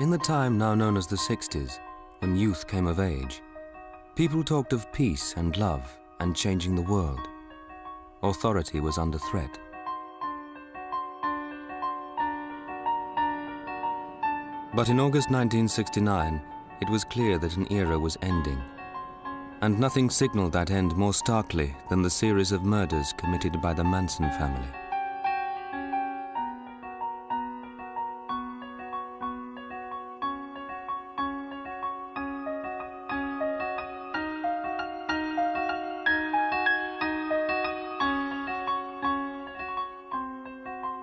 In the time now known as the 60s, when youth came of age, people talked of peace and love and changing the world. Authority was under threat. But in August 1969, it was clear that an era was ending. And nothing signaled that end more starkly than the series of murders committed by the Manson family.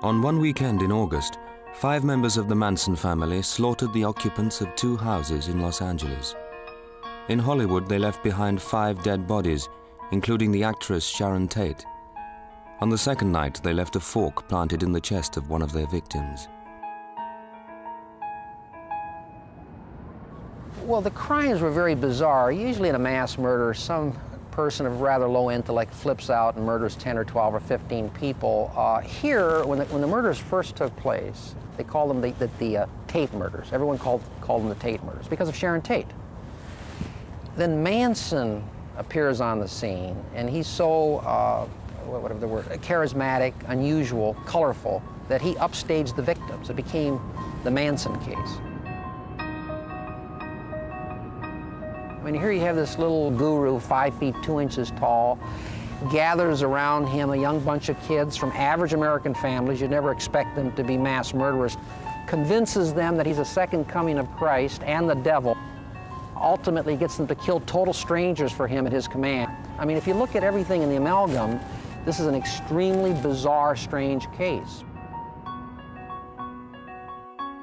On one weekend in August, 5 members of the Manson family slaughtered the occupants of 2 houses in Los Angeles. In Hollywood, they left behind 5 dead bodies, including the actress Sharon Tate. On the second night, they left a fork planted in the chest of one of their victims. Well, the crimes were very bizarre. Usually in a mass murder, some person of rather low intellect flips out and murders 10 or 12 or 15 people. Here, when the murders first took place, they called them the Tate murders. Everyone called them the Tate murders because of Sharon Tate. Then Manson appears on the scene, and he's so, whatever the word, charismatic, unusual, colorful, that he upstaged the victims. It became the Manson case. I mean, here you have this little guru, 5 feet 2 inches tall, gathers around him a young bunch of kids from average American families. You'd never expect them to be mass murderers. Convinces them that he's a second coming of Christ and the devil. Ultimately gets them to kill total strangers for him at his command. I mean, if you look at everything in the amalgam, this is an extremely bizarre, strange case.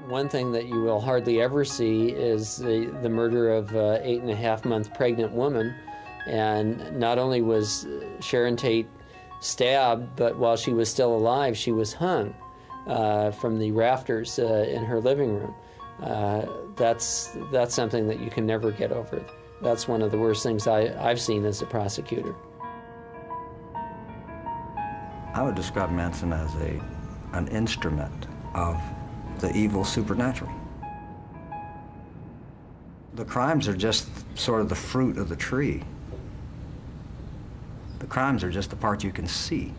One thing that you will hardly ever see is the murder of an 8.5-month pregnant woman. And not only was Sharon Tate stabbed, but while she was still alive, she was hung from the rafters in her living room. That's something that you can never get over. That's one of the worst things I've seen as a prosecutor. I would describe Manson as an instrument of the evil supernatural. The crimes are just sort of the fruit of the tree. The crimes are just the part you can see.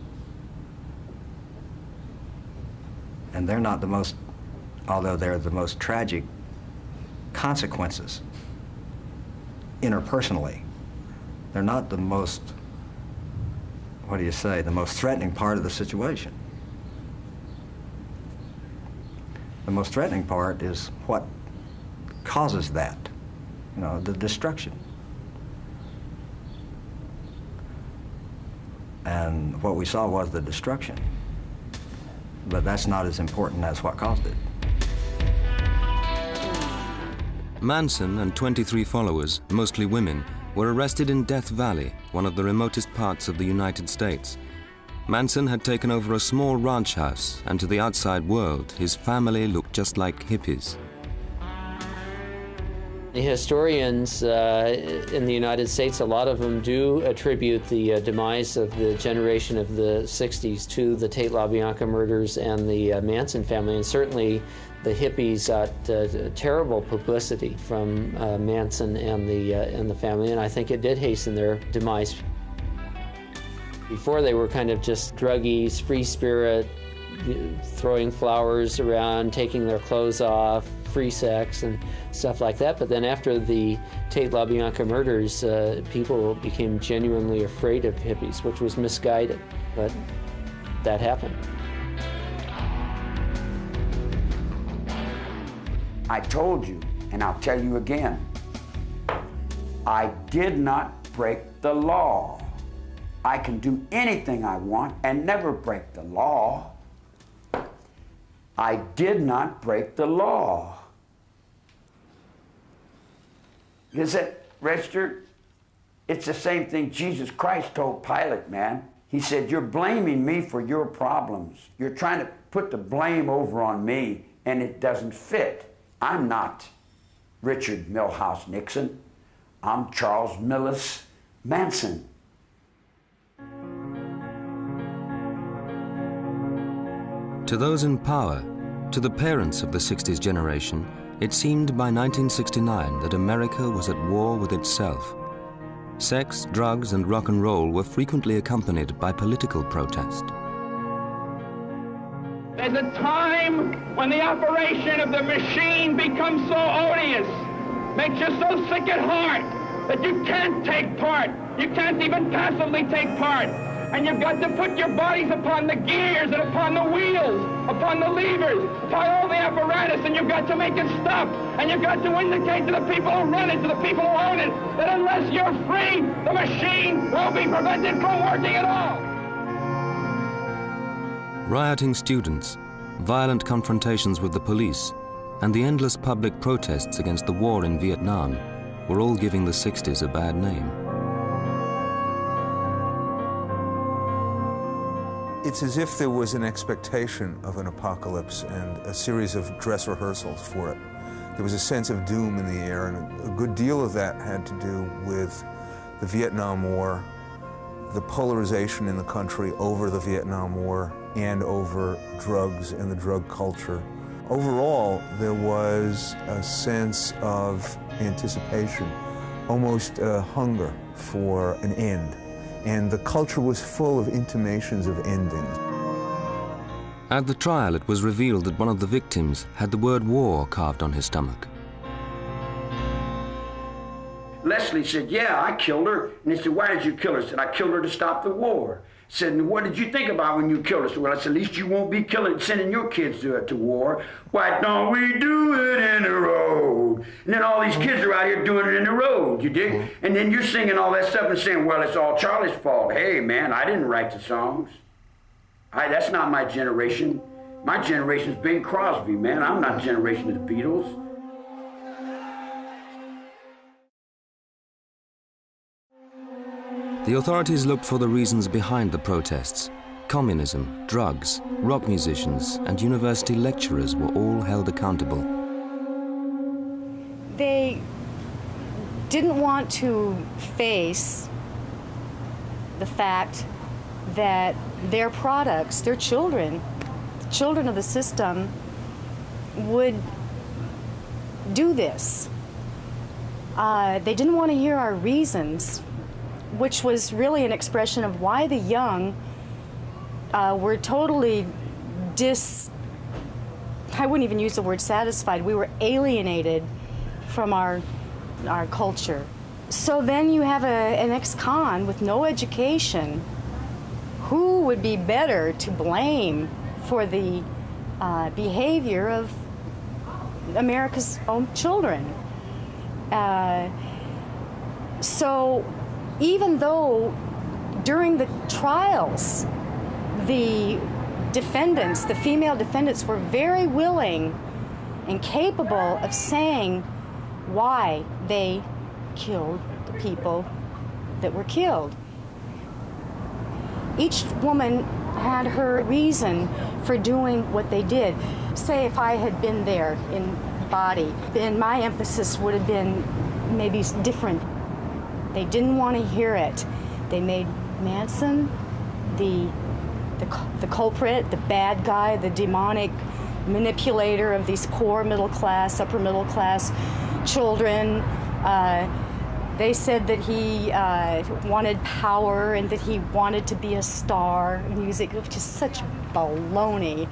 And they're not the most, although they're the most tragic consequences interpersonally. They're not the most, what do you say, the most threatening part of the situation. The most threatening part is what causes that, you know, the destruction. And what we saw was the destruction. But that's not as important as what caused it. Manson and 23 followers, mostly women, were arrested in Death Valley, one of the remotest parts of the United States. Manson had taken over a small ranch house, and to the outside world, his family looked just like hippies. The historians in the United States, a lot of them do attribute the demise of the generation of the 60s to the Tate LaBianca murders and the Manson family, and certainly the hippies got terrible publicity from Manson and the family, and I think it did hasten their demise. Before, they were kind of just druggies, free spirit, throwing flowers around, taking their clothes off, free sex and stuff like that. But then after the Tate LaBianca murders, people became genuinely afraid of hippies, which was misguided, but that happened. I told you, and I'll tell you again, I did not break the law. I can do anything I want and never break the law. I did not break the law. Is it registered? It's the same thing Jesus Christ told Pilate, man. He said, you're blaming me for your problems. You're trying to put the blame over on me, and it doesn't fit. I'm not Richard Milhouse Nixon. I'm Charles Milles Manson. To those in power, to the parents of the 60s generation, It seemed by 1969 that America was at war with itself. Sex, drugs, and rock and roll were frequently accompanied by political protest. There's a time when the operation of the machine becomes so odious, makes you so sick at heart that you can't take part. You can't even passively take part. And you've got to put your bodies upon the gears and upon the wheels, upon the levers, upon all the apparatus, and you've got to make it stop. And you've got to indicate to the people who run it, to the people who own it, that unless you're free, the machine will be prevented from working at all. Rioting students, violent confrontations with the police, and the endless public protests against the war in Vietnam were all giving the 60s a bad name. It's as if there was an expectation of an apocalypse and a series of dress rehearsals for it. There was a sense of doom in the air, and a good deal of that had to do with the Vietnam War, the polarization in the country over the Vietnam War and over drugs and the drug culture. Overall, there was a sense of anticipation, almost a hunger for an end. And the culture was full of intimations of endings. At the trial, it was revealed that one of the victims had the word war carved on his stomach. Leslie said, yeah, I killed her. And he said, why did you kill her? I said, I killed her to stop the war. He said, what did you think about when you killed her? I said, well, I said, at least you won't be sending your kids to war. Why don't we do it in the road? And then all these kids are out here doing it in the road, you dig? And then you're singing all that stuff and saying, well, it's all Charlie's fault. Hey, man, I didn't write the songs. That's not my generation. My generation's Bing Crosby, man. I'm not generation of the Beatles. The authorities looked for the reasons behind the protests. Communism, drugs, rock musicians, and university lecturers were all held accountable. They didn't want to face the fact that their products, their children of the system, would do this. They didn't want to hear our reasons, which was really an expression of why the young were totally I wouldn't even use the word satisfied. We were alienated from our culture. So then you have an ex-con with no education. Who would be better to blame for the behavior of America's own children? So even though during the trials, the defendants, the female defendants, were very willing and capable of saying why they killed the people that were killed. Each woman had her reason for doing what they did. Say if I had been there in body, then my emphasis would have been maybe different. They didn't want to hear it. They made Manson the culprit, the bad guy, the demonic manipulator of these poor middle class, upper middle class children. They said that he wanted power and that he wanted to be a star in music, which is such baloney.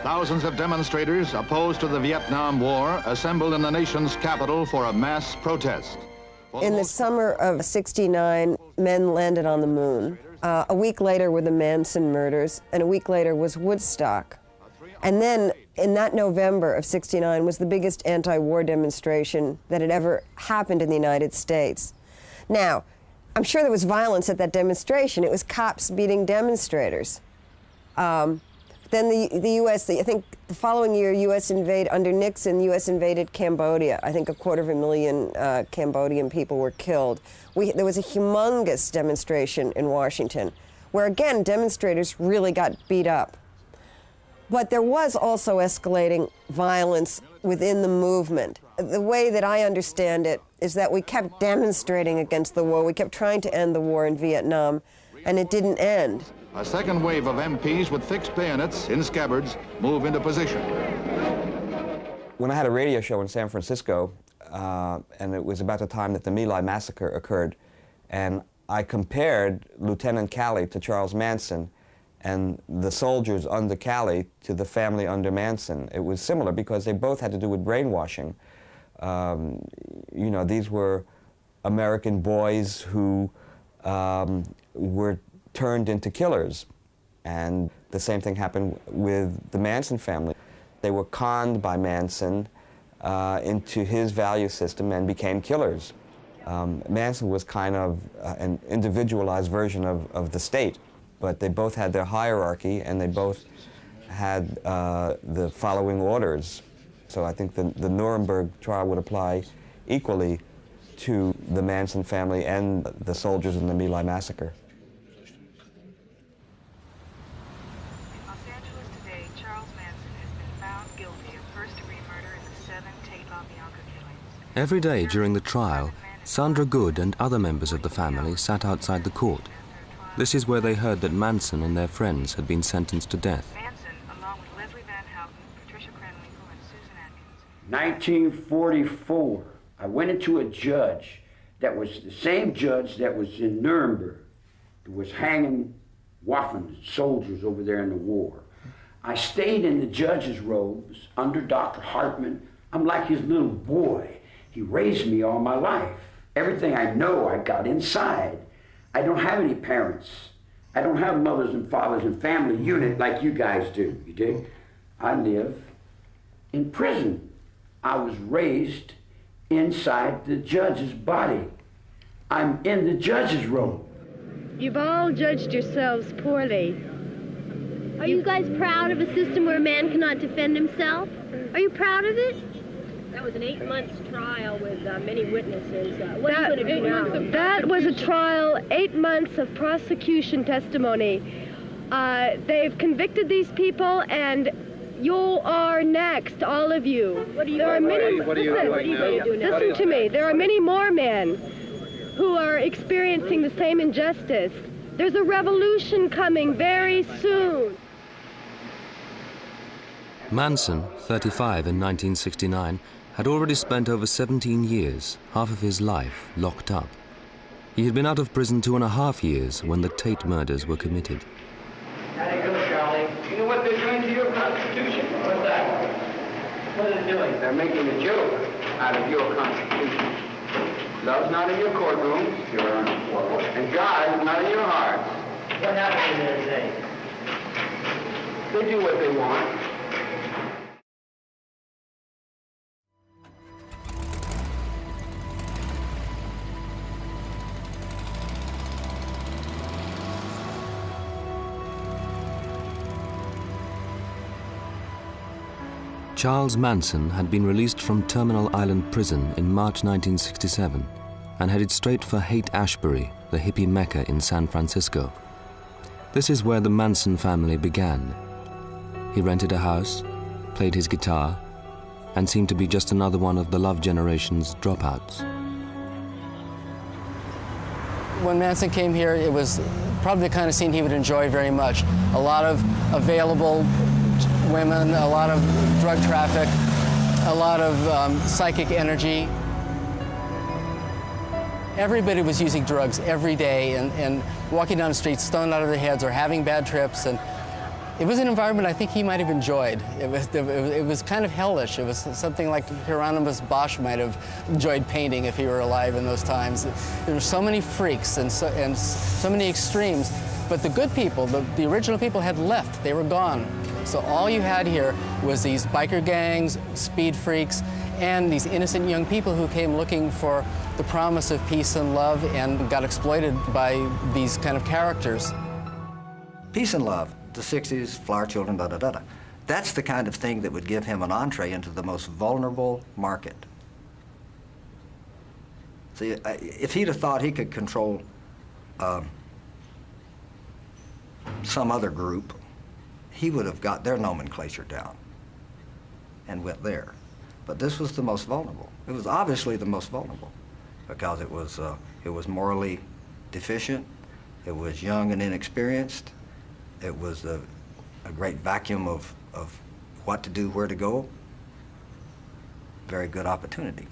Thousands of demonstrators opposed to the Vietnam War assembled in the nation's capital for a mass protest. In the summer of '69, men landed on the moon. A week later were the Manson murders, and a week later was Woodstock. And then, in that November of '69, was the biggest anti-war demonstration that had ever happened in the United States. Now, I'm sure there was violence at that demonstration. It was cops beating demonstrators. Then the U.S., I think the following year, under Nixon, the U.S. invaded Cambodia. I think 250,000 Cambodian people were killed. There was a humongous demonstration in Washington, where again, demonstrators really got beat up. But there was also escalating violence within the movement. The way that I understand it is that we kept demonstrating against the war. We kept trying to end the war in Vietnam, and it didn't end. A second wave of MPs with fixed bayonets in scabbards move into position. When I had a radio show in San Francisco, and it was about the time that the Milles massacre occurred, and I compared Lieutenant Calley to Charles Manson and the soldiers under Calley to the family under Manson. It was similar because they both had to do with brainwashing. You know, these were American boys who were turned into killers. And the same thing happened with the Manson family. They were conned by Manson into his value system and became killers. Manson was kind of an individualized version of the state, but they both had their hierarchy and they both had the following orders. So I think the Nuremberg trial would apply equally to the Manson family and the soldiers in the Milles massacre. In Los Angeles today, Charles Manson has been found guilty of first-degree murder in the 7 Tate LaBianca killings. Every day during the trial, Sandra Good and other members of the family sat outside the court. This is where they heard that Manson and their friends had been sentenced to death. Manson, along with Leslie Van Houten, Patricia Krenwinkel, and Susan Atkins. 1944, I went into a judge that was the same judge that was in Nuremberg, that was hanging Waffen soldiers over there in the war. I stayed in the judge's robes under Dr. Hartman. I'm like his little boy. He raised me all my life. Everything I know, I got inside. I don't have any parents. I don't have mothers and fathers and family unit like you guys do, you dig? I live in prison. I was raised inside the judge's body. I'm in the judge's robe. You've all judged yourselves poorly. Are you guys proud of a system where a man cannot defend himself? Are you proud of it? That was an 8-month trial with many witnesses. What are you going to do now? That was a trial, 8 months of prosecution testimony. They've convicted these people, and you are next, all of you. What are you going to do now? Listen to me. There are many more men who are experiencing the same injustice. There's a revolution coming very soon. Manson, 35 in 1969, had already spent over 17 years, half of his life, locked up. He had been out of prison 2.5 years when the Tate murders were committed. How do you go, Charlie? You know what they're doing to your Constitution? What's that? What are they doing? They're making a joke out of your Constitution. Love's not in your courtroom, and God is not in your heart. What happened in there today? They do what they want. Charles Manson had been released from Terminal Island Prison in March 1967 and headed straight for Haight-Ashbury, the hippie mecca in San Francisco. This is where the Manson family began. He rented a house, played his guitar, and seemed to be just another one of the Love generation's dropouts. When Manson came here, it was probably the kind of scene he would enjoy very much. A lot of available women, a lot of drug traffic, a lot of psychic energy. Everybody was using drugs every day and walking down the street stoned out of their heads or having bad trips. And it was an environment I think he might have enjoyed. It was kind of hellish. It was something like Hieronymus Bosch might have enjoyed painting if he were alive in those times. There were so many freaks and so many extremes. But the good people, the original people had left. They were gone. So all you had here was these biker gangs, speed freaks, and these innocent young people who came looking for the promise of peace and love and got exploited by these kind of characters. Peace and love, the 60s, flower children, da-da-da-da. That's the kind of thing that would give him an entree into the most vulnerable market. See, if he'd have thought he could control some other group, he would have got their nomenclature down and went there. But this was the most vulnerable. It was obviously the most vulnerable because it was morally deficient, it was young and inexperienced, It was a great vacuum of what to do, where to go. Very good opportunity.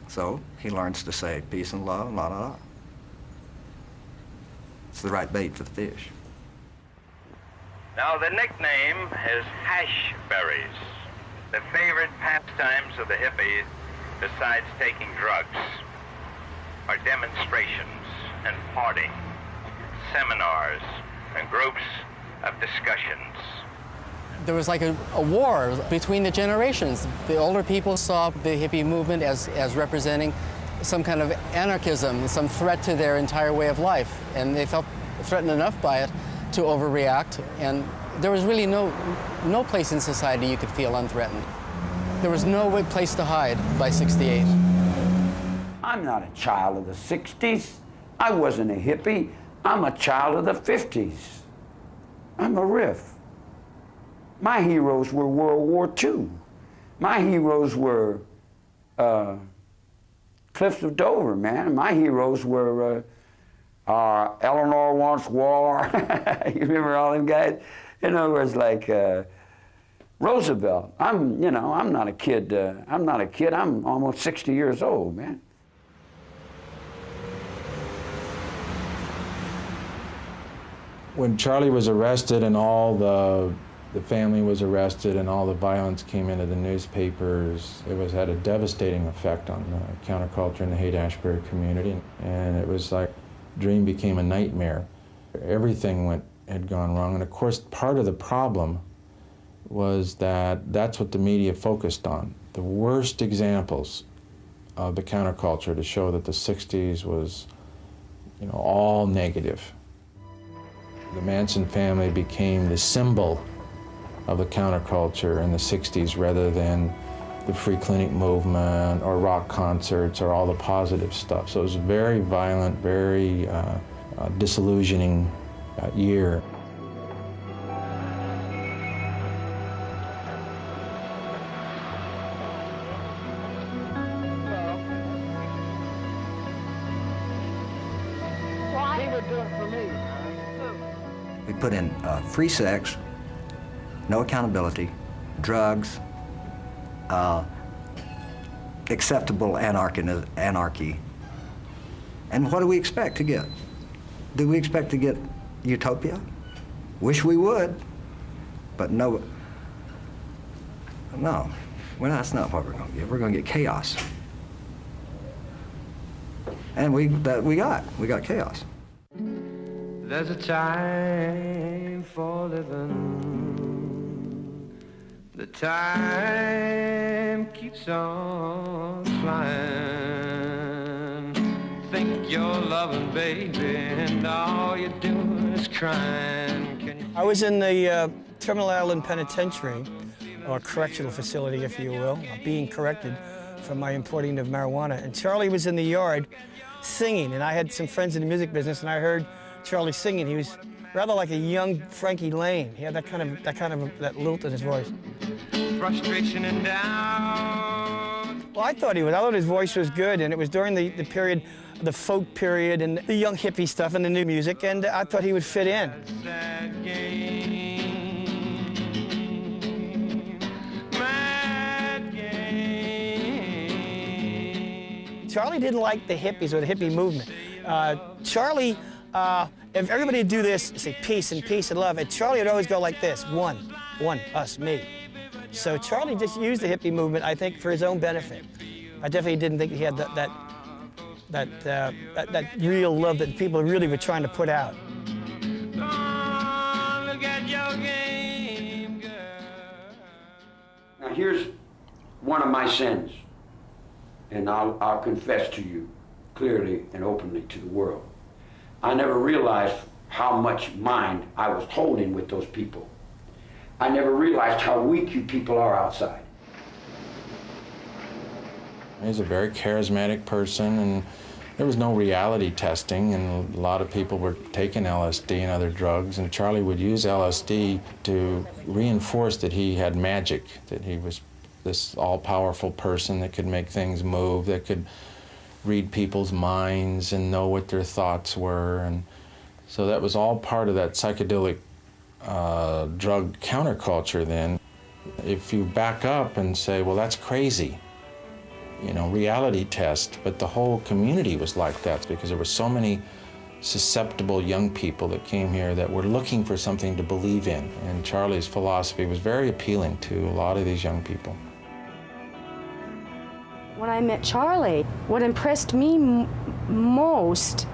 So he learns to say peace and love, la la la. It's the right bait for the fish. Now the nickname is hash berries, the favorite pastimes of the hippies, besides taking drugs, are demonstrations and partying, seminars, and groups of discussions. There was like a war between the generations. The older people saw the hippie movement as representing some kind of anarchism, some threat to their entire way of life, and they felt threatened enough by it to overreact, and there was really no place in society you could feel unthreatened. There was no place to hide by '68. I'm not a child of the 60s. I wasn't a hippie. I'm a child of the 50s. I'm a riff. My heroes were World War II. My heroes were Cliffs of Dover, man. My heroes were Eleanor Wants War. You remember all them guys? In other words, like Roosevelt. I'm not a kid. I'm almost 60 years old, man. When Charlie was arrested and all the family was arrested and all the violence came into the newspapers, it had a devastating effect on the counterculture in the Haight-Ashbury community. And it was like dream became a nightmare. Everything had gone wrong. And of course, part of the problem was that that's what the media focused on. The worst examples of the counterculture to show that the 60s was, all negative. The Manson family became the symbol of the counterculture in the 60s rather than the free clinic movement or rock concerts or all the positive stuff. So it was a very violent, very disillusioning year. We put in free sex, no accountability, drugs, acceptable anarchy. And what do we expect to get? Do we expect to get utopia? Wish we would, but no. Well, that's not what we're going to get. We're going to get chaos. And we got chaos. There's a time for living. The time keeps on flying. Think you're loving, baby, and all you're doing is crying. I was in the Terminal Island Penitentiary, or correctional facility, if you will, being corrected for my importing of marijuana. And Charlie was in the yard singing, and I had some friends in the music business, and I heard Charlie singing. He was rather like a young Frankie Lane. He had that lilt in his voice. Frustration and doubt. Well, I thought his voice was good, and it was during the period, the folk period, and the young hippie stuff and the new music, and I thought he would fit in. Sad game. Charlie didn't like the hippies or the hippie movement. Charlie, if everybody would do this, say peace and love, and Charlie would always go like this, one, us, me. So Charlie just used the hippie movement, I think, for his own benefit. I definitely didn't think he had that real love that people really were trying to put out. Oh, look at your game, girl. Now here's one of my sins, and I'll confess to you clearly and openly to the world. I never realized how much mind I was holding with those people. I never realized how weak you people are outside. He's a very charismatic person, and there was no reality testing, and a lot of people were taking LSD and other drugs, and Charlie would use LSD to reinforce that he had magic, that he was this all-powerful person that could make things move, that could read people's minds and know what their thoughts were. And So that was all part of that psychedelic drug counterculture then. If you back up and say, well, that's crazy, you know, reality test, but the whole community was like that because there were so many susceptible young people that came here that were looking for something to believe in. And Charlie's philosophy was very appealing to a lot of these young people. When I met Charlie, what impressed me most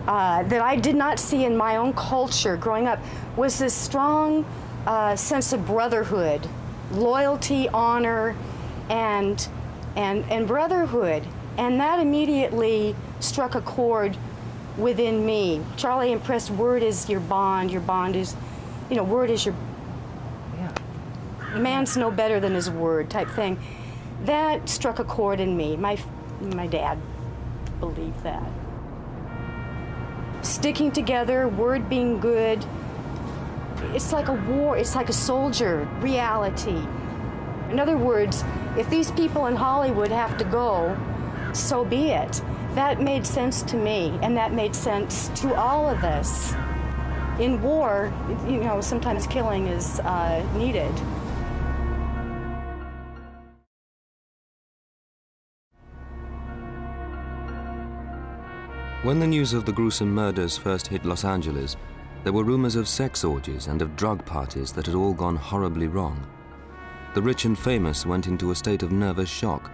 that I did not see in my own culture growing up was this strong sense of brotherhood, loyalty, honor, and brotherhood. And that immediately struck a chord within me. Charlie impressed word is your bond is, you know, word is your, man's no better than his word type thing. That struck a chord in me. My dad believed that. Sticking together, word being good, it's like a war, it's like a soldier reality. In other words, if these people in Hollywood have to go, so be it. That made sense to me, and that made sense to all of us. In war, you know, sometimes killing is needed. When the news of the gruesome murders first hit Los Angeles, there were rumors of sex orgies and of drug parties that had all gone horribly wrong. The rich and famous went into a state of nervous shock,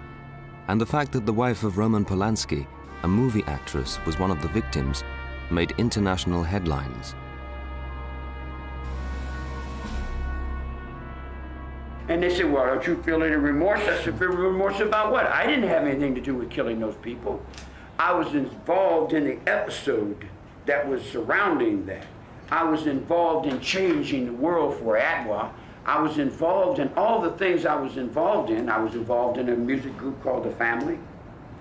and the fact that the wife of Roman Polanski, a movie actress, was one of the victims, made international headlines. And they said, well, don't you feel any remorse? I said, remorse about what? I didn't have anything to do with killing those people. I was involved in the episode that was surrounding that. I was involved in changing the world for Adwa. I was involved in all the things I was involved in. I was involved in a music group called The Family.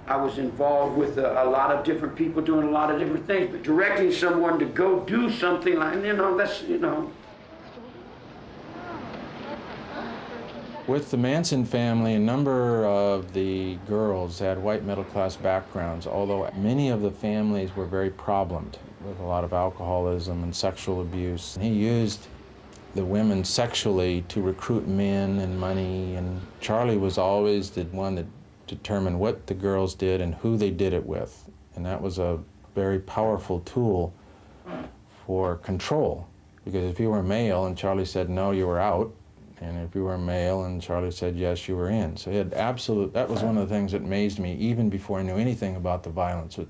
I was involved with a lot of different people doing a lot of different things, but directing someone to go do something like, you know, that's, you know. With the Manson family, a number of the girls had white middle-class backgrounds, although many of the families were very problemed with a lot of alcoholism and sexual abuse. He used the women sexually to recruit men and money, and Charlie was always the one that determined what the girls did and who they did it with. And that was a very powerful tool for control, because if you were male and Charlie said no, you were out. And if you were male and Charlie said yes, you were in. So he had absolute, that was one of the things that amazed me, even before I knew anything about the violence,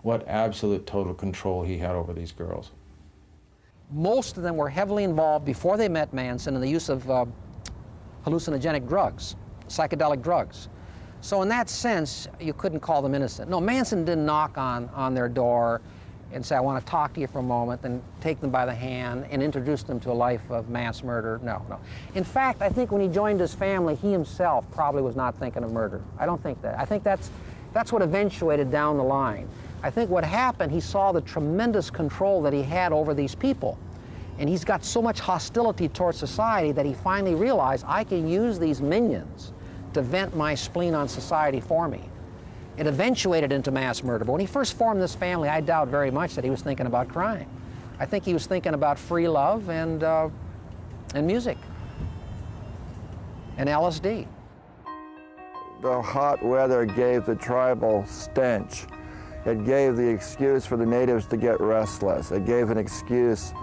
what absolute total control he had over these girls. Most of them were heavily involved before they met Manson in the use of hallucinogenic drugs, psychedelic drugs. So in that sense, you couldn't call them innocent. No, Manson didn't knock on their door and say, I want to talk to you for a moment, and take them by the hand and introduce them to a life of mass murder. No, no. In fact, I think when he joined his family, he himself probably was not thinking of murder. I don't think that. I think that's what eventuated down the line. I think what happened, he saw the tremendous control that he had over these people. And he's got so much hostility towards society that he finally realized, I can use these minions to vent my spleen on society for me. It eventuated into mass murder. But when he first formed this family, I doubt very much that he was thinking about crime. I think he was thinking about free love and music and LSD. The hot weather gave the tribal stench. It gave the excuse for the natives to get restless. It gave an excuse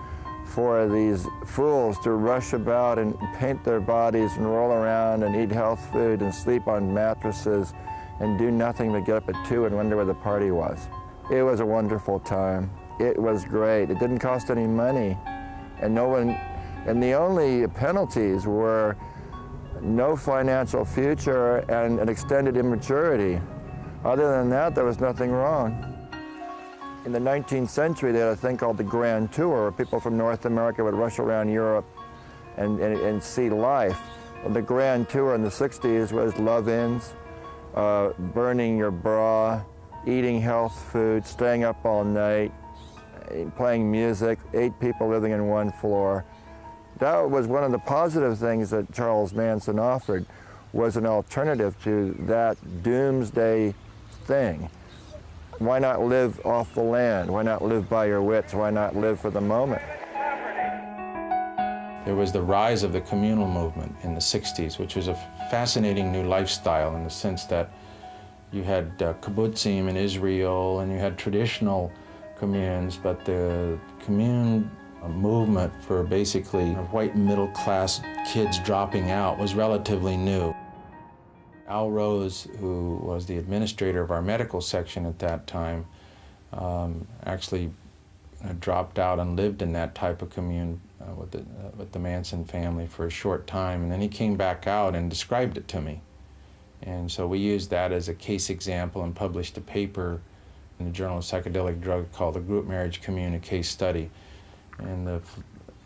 for these fools to rush about and paint their bodies and roll around and eat health food and sleep on mattresses and do nothing but get up at 2 and wonder where the party was. It was a wonderful time. It was great. It didn't cost any money, and the only penalties were no financial future and an extended immaturity. Other than that, there was nothing wrong. In the 19th century, they had a thing called the Grand Tour, where people from North America would rush around Europe and see life. Well, the Grand Tour in the 60s was love-ins, burning your bra, eating health food, staying up all night, playing music, 8 people living in 1 floor. That was one of the positive things that Charles Manson offered, was an alternative to that doomsday thing. Why not live off the land? Why not live by your wits? Why not live for the moment? There was the rise of the communal movement in the 60s, which was a fascinating new lifestyle in the sense that you had kibbutzim in Israel and you had traditional communes, but the commune movement for basically white middle-class kids dropping out was relatively new. Arose, who was the administrator of our medical section at that time, actually dropped out and lived in that type of commune with the Manson family for a short time, and then he came back out and described it to me. And so we used that as a case example and published a paper in the Journal of Psychedelic Drug called the Group Marriage Commune, a case study. And the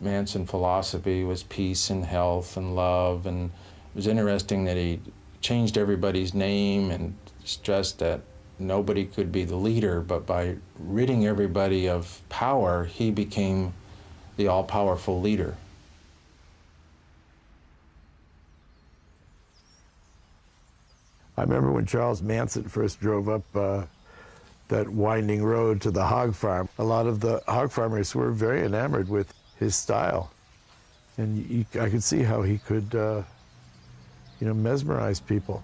Manson philosophy was peace and health and love, and it was interesting that he changed everybody's name and stressed that nobody could be the leader, but by ridding everybody of power, he became the all-powerful leader. I remember when Charles Manson first drove up that winding road to the hog farm. A lot of the hog farmers were very enamored with his style. And I could see how he could, mesmerize people.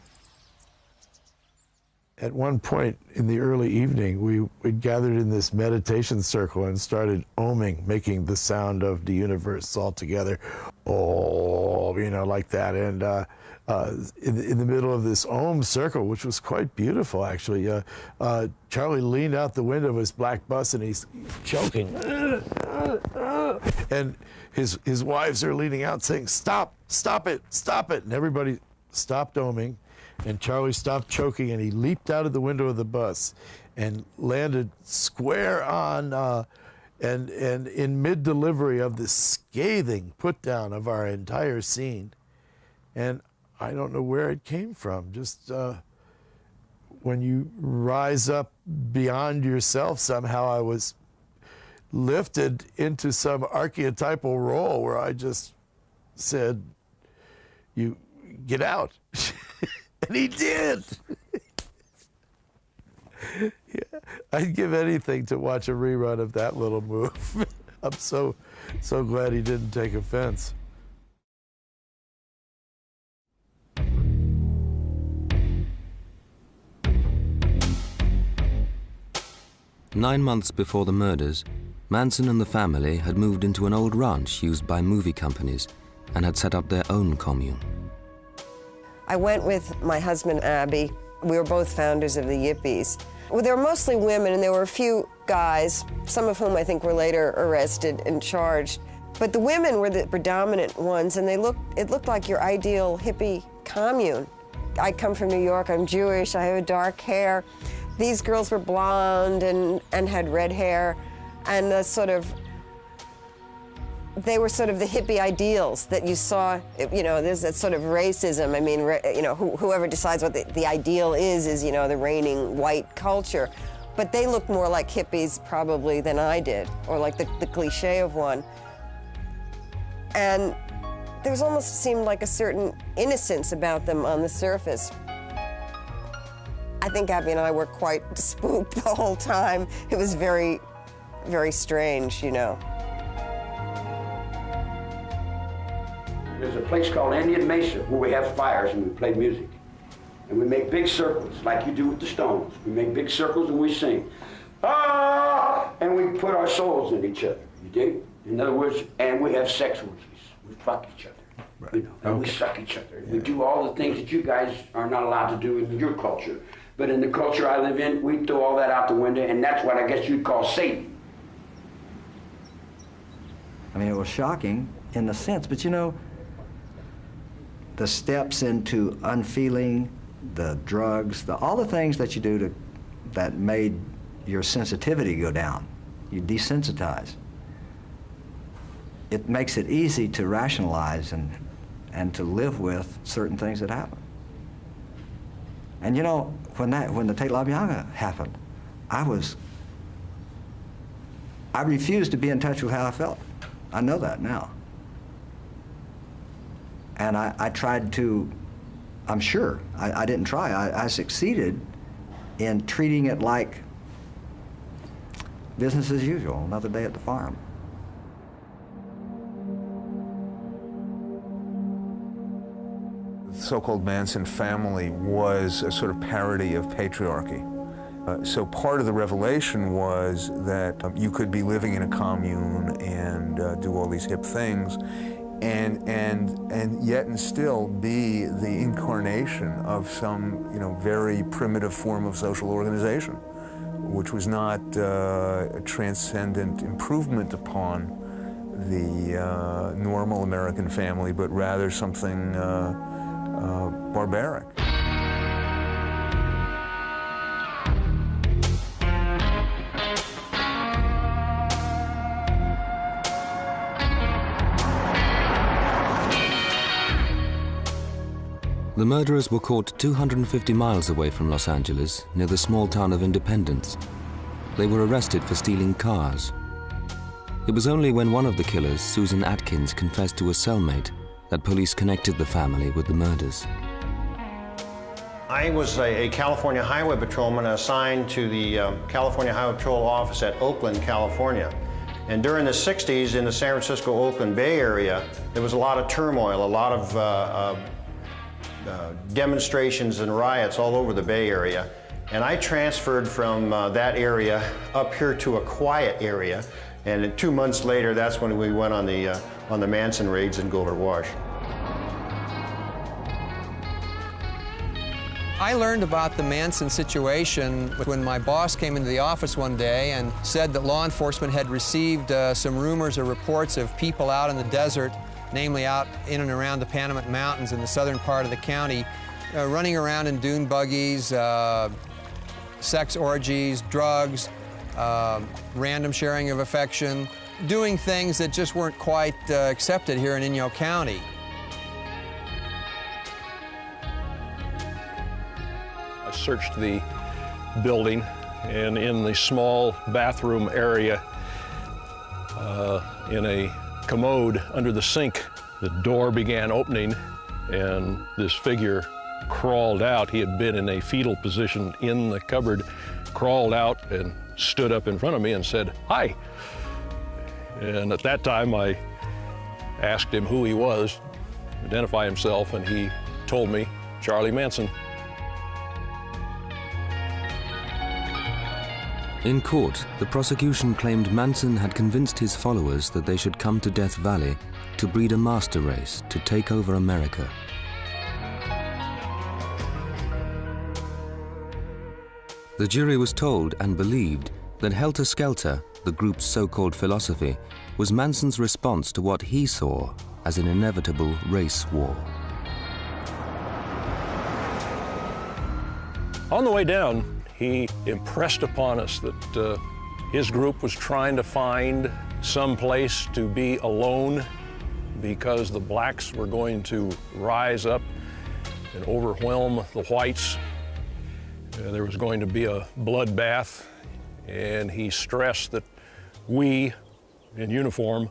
At one point in the early evening, we gathered in this meditation circle and started oming, making the sound of the universe all together. Oh, like that. And in the middle of this Om circle, which was quite beautiful, actually, Charlie leaned out the window of his black bus and he's choking. And his wives are leaning out saying, "Stop, stop it, stop it." And everybody stopped oming, and Charlie stopped choking, and he leaped out of the window of the bus and landed square on, and in mid-delivery of this scathing put-down of our entire scene. And I don't know where it came from. Just when you rise up beyond yourself, somehow I was lifted into some archetypal role where I just said, "You get out." And he did. Yeah, I'd give anything to watch a rerun of that little move. I'm so glad he didn't take offense. Nine months before the murders, Manson and the family had moved into an old ranch used by movie companies and had set up their own commune. I went with my husband, Abby. We were both founders of the Yippies. Well, there were mostly women, and there were a few guys, some of whom I think were later arrested and charged. But the women were the predominant ones, and it looked like your ideal hippie commune. I come from New York, I'm Jewish, I have dark hair. These girls were blonde and had red hair, and they were sort of the hippie ideals that you saw. There's that sort of racism. I mean, whoever decides what the ideal is the reigning white culture. But they looked more like hippies probably than I did, or like the cliche of one. And there was almost seemed like a certain innocence about them on the surface. I think Abby and I were quite spooked the whole time. It was very, very strange, There's a place called Indian Mesa where we have fires and we play music. And we make big circles like you do with the Stones. We make big circles and we sing. Ah! And we put our souls in each other. You dig? In other words, and we have sex orgies. We fuck each other. Right. And we suck each other. Yeah. We do all the things that you guys are not allowed to do in your culture. But in the culture I live in, we throw all that out the window, and that's what I guess you'd call Satan. I mean, it was shocking in a sense, but the steps into unfeeling, the drugs, all the things that you do that made your sensitivity go down. You desensitize. It makes it easy to rationalize and to live with certain things that happen. And when the Tate LaBianca happened, I refused to be in touch with how I felt. I know that now. And I tried to, I'm sure, I didn't try, I succeeded in treating it like Business as usual, another day at the farm. The so-called Manson family was a sort of parody of patriarchy. So part of the revelation was that you could be living in a commune and do all these hip things, and yet and still be the incarnation of some, very primitive form of social organization, which was not a transcendent improvement upon the normal American family, but rather something barbaric. The murderers were caught 250 miles away from Los Angeles, near the small town of Independence. They were arrested for stealing cars. It was only when one of the killers, Susan Atkins, confessed to a cellmate that police connected the family with the murders. I was a California Highway Patrolman assigned to the California Highway Patrol office at Oakland, California. And during the 60s in the San Francisco-Oakland Bay Area, there was a lot of turmoil, a lot of demonstrations and riots all over the Bay Area. And I transferred from that area up here to a quiet area. And 2 months later, that's when we went on the Manson raids in Gold Wash. I learned about the Manson situation when my boss came into the office one day and said that law enforcement had received some rumors or reports of people out in the desert, namely out in and around the Panamint Mountains in the southern part of the county, running around in dune buggies, sex orgies, drugs, random sharing of affection, doing things that just weren't quite accepted here in Inyo County. I searched the building, and in the small bathroom area, in a commode under the sink, the door began opening, and this figure crawled out. He had been in a fetal position in the cupboard, crawled out and stood up in front of me and said, "Hi." And at that time, I asked him who he was, identify himself, and he told me, Charlie Manson. In court, the prosecution claimed Manson had convinced his followers that they should come to Death Valley to breed a master race to take over America. The jury was told and believed that Helter Skelter, the group's so-called philosophy, was Manson's response to what he saw as an inevitable race war. On the way down, he impressed upon us that his group was trying to find some place to be alone because the blacks were going to rise up and overwhelm the whites. There was going to be a bloodbath, and he stressed that we, in uniform,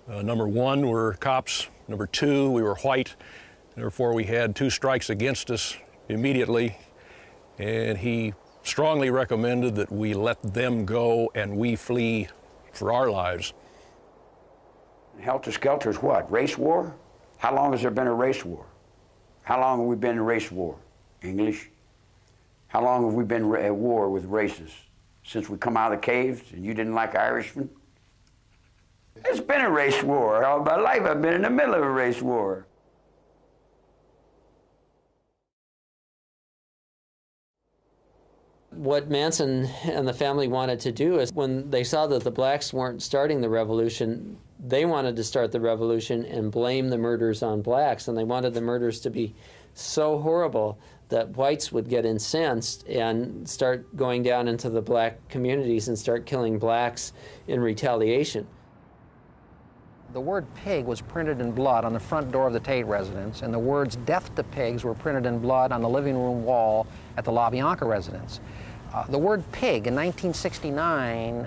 number one, were cops, number two, we were white, therefore we had 2 strikes against us immediately, and he strongly recommended that we let them go and we flee for our lives. Helter Skelter is what? Race war? How long has there been a race war? How long have we been in race war? English? How long have we been at war with races? Since we come out of the caves and you didn't like Irishmen? It's been a race war. All my life I've been in the middle of a race war. What Manson and the family wanted to do is when they saw that the blacks weren't starting the revolution, they wanted to start the revolution and blame the murders on blacks, and they wanted the murders to be so horrible that whites would get incensed and start going down into the black communities and start killing blacks in retaliation. The word pig was printed in blood on the front door of the Tate residence, and the words "death to pigs" were printed in blood on the living room wall at the LaBianca residence. The word pig in 1969,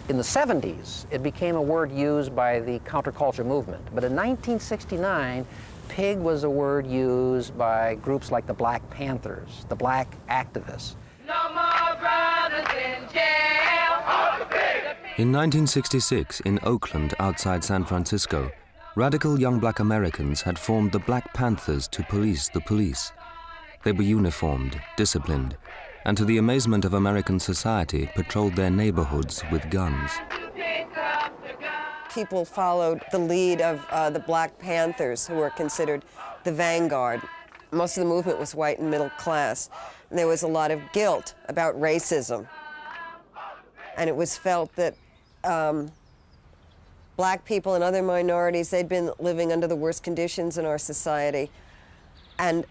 in the 70s, it became a word used by the counterculture movement. But in 1969, pig was a word used by groups like the Black Panthers, the black activists. No more brothers in jail. In 1966, in Oakland, outside San Francisco, radical young black Americans had formed the Black Panthers to police the police. They were uniformed, disciplined, and to the amazement of American society, patrolled their neighborhoods with guns. People followed the lead of the Black Panthers, who were considered the vanguard. Most of the movement was white and middle class. And there was a lot of guilt about racism. And it was felt that black people and other minorities, they'd been living under the worst conditions in our society. And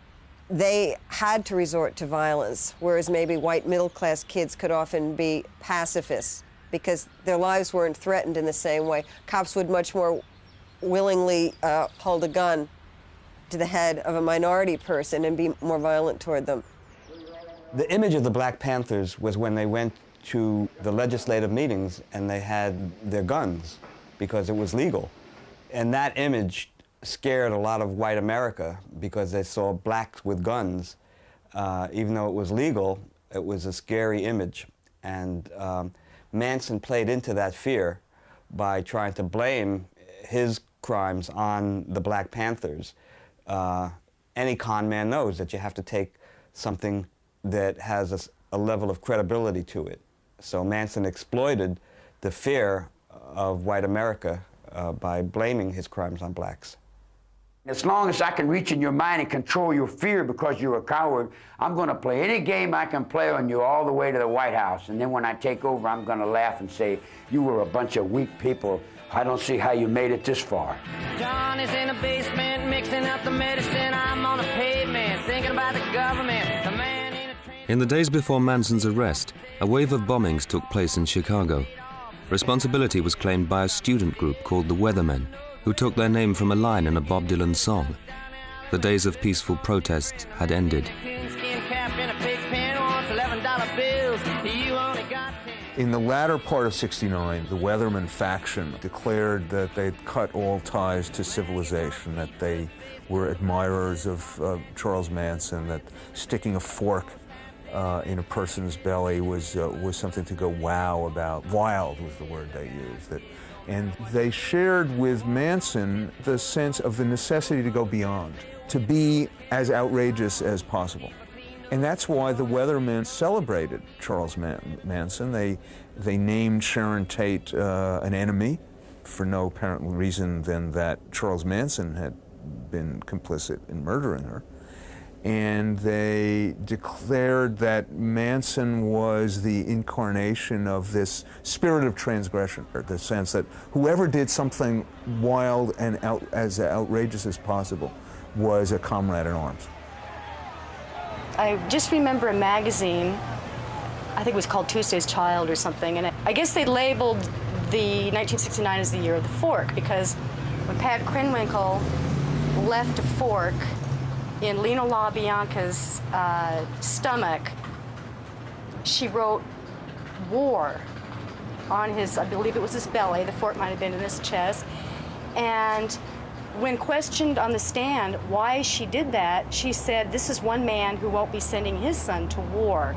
they had to resort to violence, whereas maybe white middle-class kids could often be pacifists because their lives weren't threatened in the same way. Cops would much more willingly hold a gun to the head of a minority person and be more violent toward them. The image of the Black Panthers was when they went to the legislative meetings and they had their guns because it was legal. And that image scared a lot of white America because they saw blacks with guns. Even though it was legal, it was a scary image. And Manson played into that fear by trying to blame his crimes on the Black Panthers. Any con man knows that you have to take something that has a level of credibility to it. So Manson exploited the fear of white America by blaming his crimes on blacks. As long as I can reach in your mind and control your fear because you're a coward, I'm going to play any game I can play on you all the way to the White House. And then when I take over, I'm going to laugh and say, you were a bunch of weak people. I don't see how you made it this far. John is in the basement mixing up the medicine. I'm on the pavement thinking about the government. The man in a train. In the days before Manson's arrest, a wave of bombings took place in Chicago. Responsibility was claimed by a student group called the Weathermen, who took their name from a line in a Bob Dylan song. The days of peaceful protests had ended. In the latter part of '69, the Weatherman faction declared that they'd cut all ties to civilization, that they were admirers of Charles Manson, that sticking a fork in a person's belly was something to go wow about. Wild was the word they used. And they shared with Manson the sense of the necessity to go beyond, to be as outrageous as possible. And that's why the Weathermen celebrated Charles Manson. They named Sharon Tate an enemy for no apparent reason than that Charles Manson had been complicit in murdering her. And they declared that Manson was the incarnation of this spirit of transgression, or the sense that whoever did something wild and as outrageous as possible was a comrade in arms. I just remember a magazine, I think it was called Tuesday's Child or something, and I guess they labeled the 1969 as the year of the fork, because when Pat Krenwinkel left a fork in Leno and LaBianca's stomach, she wrote war on his, I believe it was his belly, the fork might have been in his chest, and when questioned on the stand why she did that, she said, this is one man who won't be sending his son to war.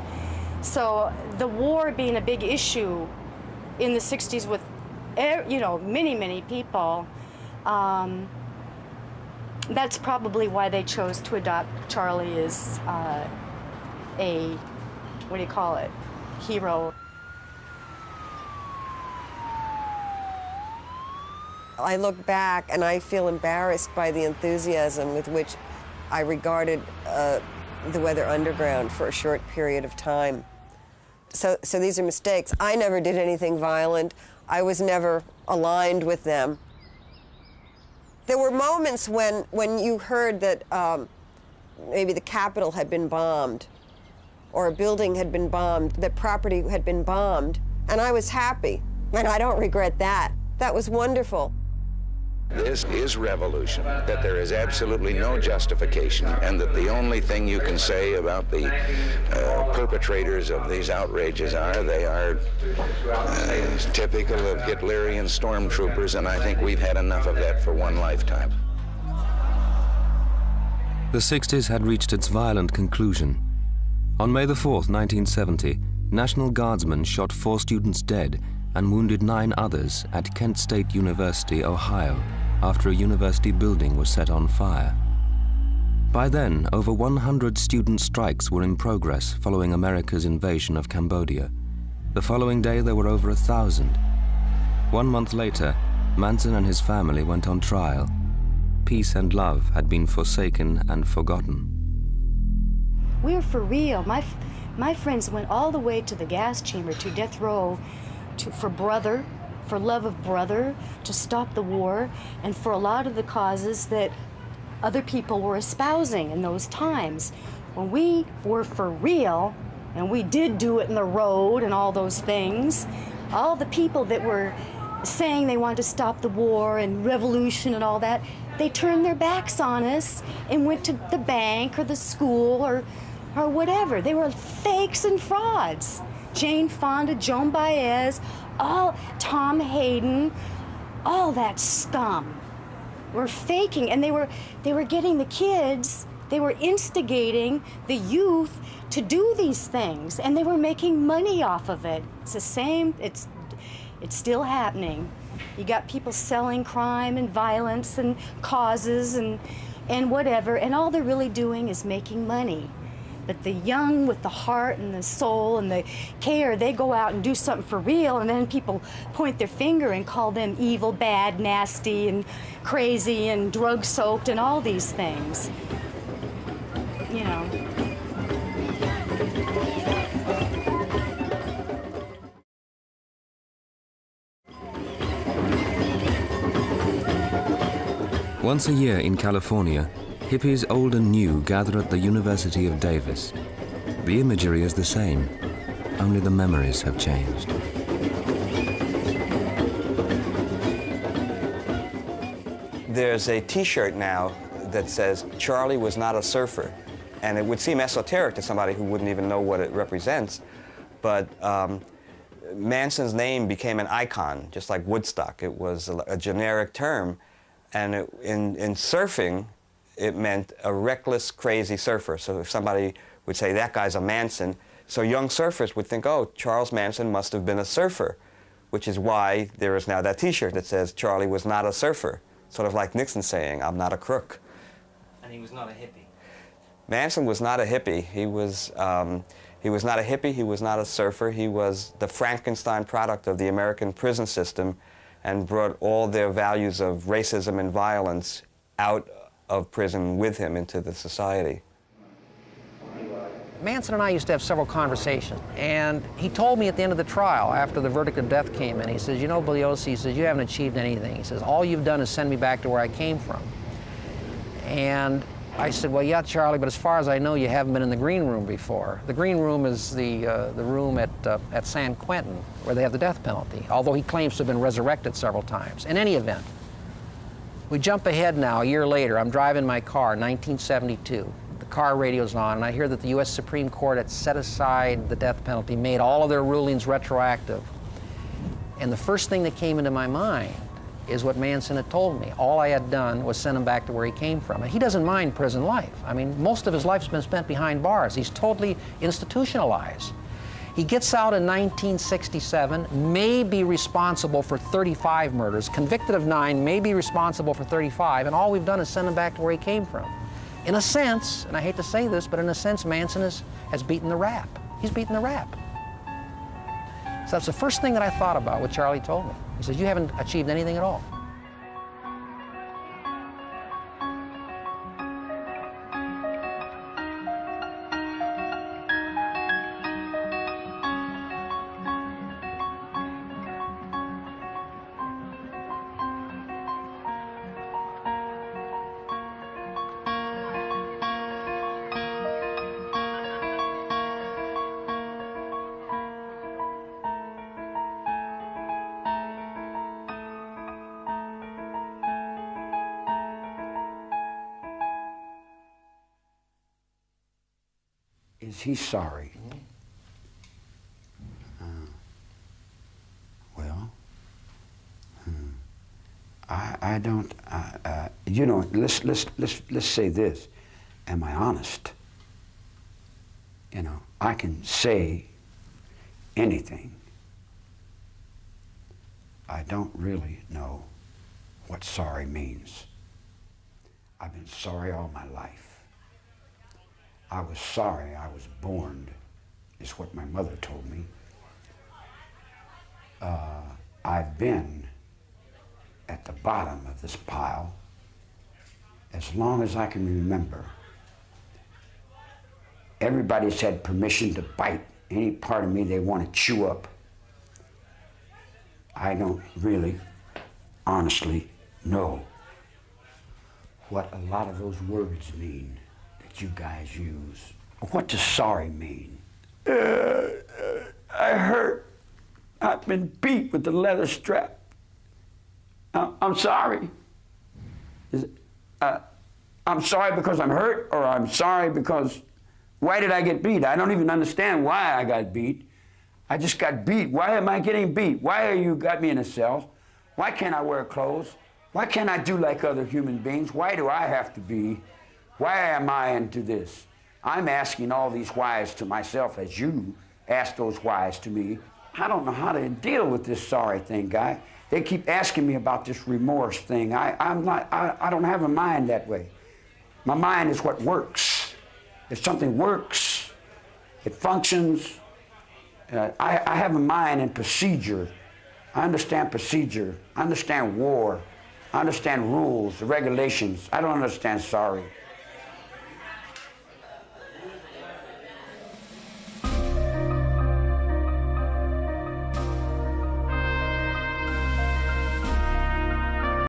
So the war being a big issue in the 60s with, you know, many, many people, that's probably why they chose to adopt Charlie as a, what do you call it, hero. I look back and I feel embarrassed by the enthusiasm with which I regarded the Weather Underground for a short period of time. So these are mistakes. I never did anything violent. I was never aligned with them. There were moments when you heard that maybe the Capitol had been bombed or a building had been bombed, that property had been bombed, and I was happy, and I don't regret that. That was wonderful. This is revolution, that there is absolutely no justification, and that the only thing you can say about the perpetrators of these outrages are they are typical of Hitlerian stormtroopers, and I think we've had enough of that for one lifetime. The 60s had reached its violent conclusion. On May the 4th, 1970, National Guardsmen shot 4 students dead and wounded 9 others at Kent State University, Ohio, after a university building was set on fire. By then, over 100 student strikes were in progress following America's invasion of Cambodia. The following day, there were over 1,000. 1 month later, Manson and his family went on trial. Peace and love had been forsaken and forgotten. We were for real. My friends went all the way to the gas chamber, to death row, for brother, for love of brother, to stop the war, and for a lot of the causes that other people were espousing in those times. When we were for real, and we did do it in the road and all those things, all the people that were saying they wanted to stop the war and revolution and all that, they turned their backs on us and went to the bank or the school or whatever. They were fakes and frauds. Jane Fonda, Joan Baez, Tom Hayden, all that scum were faking, and they were getting the kids, they were instigating the youth to do these things, and they were making money off of it. It's the same, it's still happening. You got people selling crime and violence and causes and whatever, and all they're really doing is making money. But the young with the heart and the soul and the care, they go out and do something for real, and then people point their finger and call them evil, bad, nasty, and crazy, and drug-soaked, and all these things. You know. Once a year in California, hippies old and new gather at the University of Davis. The imagery is the same, only the memories have changed. There's a T-shirt now that says, "Charlie was not a surfer." And it would seem esoteric to somebody who wouldn't even know what it represents, but Manson's name became an icon, just like Woodstock. It was a generic term, and in surfing, it meant a reckless, crazy surfer. So if somebody would say, that guy's a Manson, so young surfers would think, oh, Charles Manson must have been a surfer, which is why there is now that T-shirt that says, Charlie was not a surfer, sort of like Nixon saying, I'm not a crook. And he was not a hippie. Manson was not a hippie. He was not a hippie, he was not a surfer. He was the Frankenstein product of the American prison system and brought all their values of racism and violence out of prison with him into the society. Manson and I used to have several conversations, and he told me at the end of the trial, after the verdict of death came in, he says, you know, Bugliosi, he says, you haven't achieved anything. He says, all you've done is send me back to where I came from. And I said, well, yeah, Charlie, but as far as I know, you haven't been in the green room before. The green room is the room at San Quentin, where they have the death penalty, although he claims to have been resurrected several times. In any event, we jump ahead now, a year later. I'm driving my car, 1972. The car radio's on, and I hear that the U.S. Supreme Court had set aside the death penalty, made all of their rulings retroactive. And the first thing that came into my mind is what Manson had told me. All I had done was send him back to where he came from. And he doesn't mind prison life. I mean, most of his life's been spent behind bars. He's totally institutionalized. He gets out in 1967, may be responsible for 35 murders, convicted of 9, may be responsible for 35, and all we've done is send him back to where he came from. In a sense, and I hate to say this, but in a sense, Manson has beaten the rap. He's beaten the rap. So that's the first thing that I thought about what Charlie told me. He says, you haven't achieved anything at all. Is he sorry? Well, I don't. You know, let's say this. Am I honest? You know, I can say anything. I don't really know what sorry means. I've been sorry all my life. I was sorry I was born, is what my mother told me. I've been at the bottom of this pile as long as I can remember. Everybody's had permission to bite any part of me they want to chew up. I don't really, honestly know what a lot of those words mean that you guys use. What does sorry mean? I hurt. I've been beat with the leather strap. I'm sorry. I'm sorry because I'm hurt, or I'm sorry because, why did I get beat? I don't even understand why I got beat. I just got beat. Why am I getting beat? Why are you got me in a cell? Why can't I wear clothes? Why can't I do like other human beings? Why do I have to be? Why am I into this? I'm asking all these whys to myself as you ask those whys to me. I don't know how to deal with this sorry thing, guy. They keep asking me about this remorse thing. I don't have a mind that way. My mind is what works. If something works, it functions. I have a mind in procedure. I understand procedure. I understand war. I understand rules, the regulations. I don't understand sorry.